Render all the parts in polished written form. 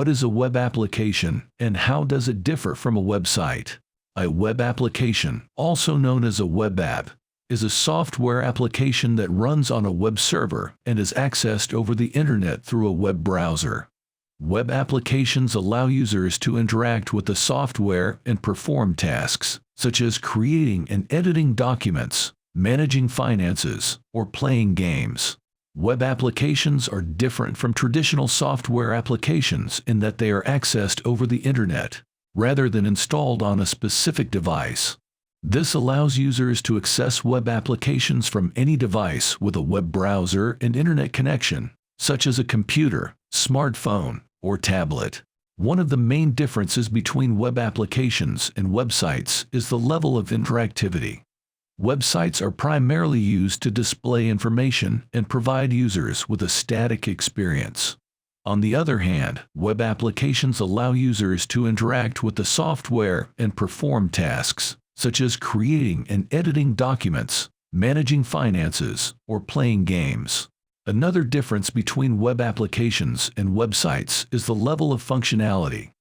What is a web application, and how does it differ from a website? A web application, also known as a web app, is a software application that runs on a web server and is accessed over the internet through a web browser. Web applications allow users to interact with the software and perform tasks, such as creating and editing documents, managing finances, or playing games. Web applications are different from traditional software applications in that they are accessed over the internet, rather than installed on a specific device. This allows users to access web applications from any device with a web browser and internet connection, such as a computer, smartphone, or tablet. One of the main differences between web applications and websites is the level of interactivity. Websites are primarily used to display information and provide users with a static experience. On the other hand, web applications allow users to interact with the software and perform tasks, such as creating and editing documents, managing finances, or playing games. Another difference between web applications and websites is the level of functionality.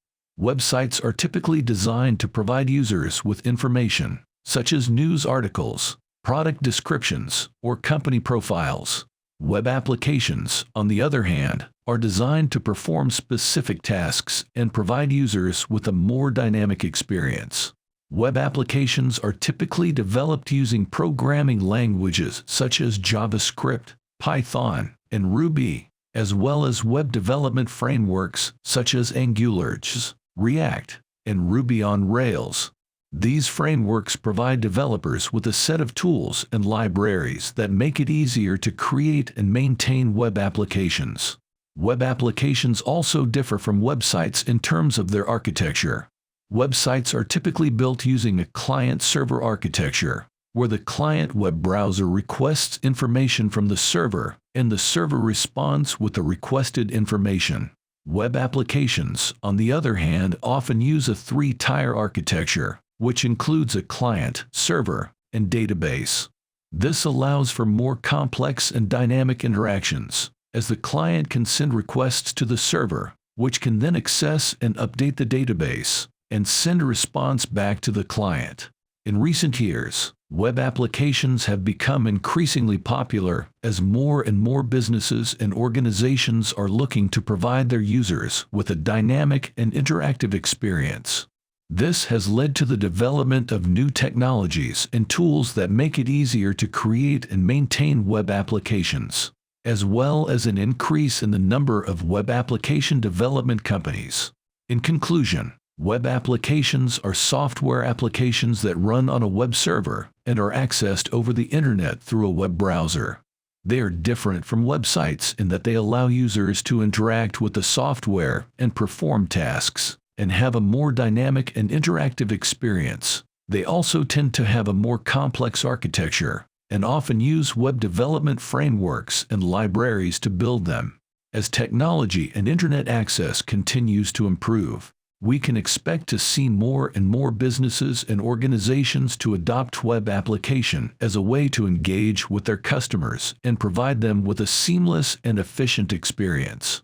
Websites are typically designed to provide users with information, such as news articles, product descriptions, or company profiles. Web applications, on the other hand, are designed to perform specific tasks and provide users with a more dynamic experience. Web applications are typically developed using programming languages such as JavaScript, Python, and Ruby, as well as web development frameworks such as AngularJS, React, and Ruby on Rails. These frameworks provide developers with a set of tools and libraries that make it easier to create and maintain web applications. Web applications also differ from websites in terms of their architecture. Websites are typically built using a client-server architecture, where the client web browser requests information from the server, and the server responds with the requested information. Web applications, on the other hand, often use a three-tier architecture, which includes a client, server, and database. This allows for more complex and dynamic interactions, as the client can send requests to the server, which can then access and update the database, and send a response back to the client. In recent years, web applications have become increasingly popular as more and more businesses and organizations are looking to provide their users with a dynamic and interactive experience. This has led to the development of new technologies and tools that make it easier to create and maintain web applications, as well as an increase in the number of web application development companies. In conclusion, web applications are software applications that run on a web server and are accessed over the internet through a web browser. They are different from websites in that they allow users to interact with the software and perform tasks, and have a more dynamic and interactive experience. They also tend to have a more complex architecture, and often use web development frameworks and libraries to build them. As technology and internet access continues to improve, we can expect to see more and more businesses and organizations to adopt web application as a way to engage with their customers and provide them with a seamless and efficient experience.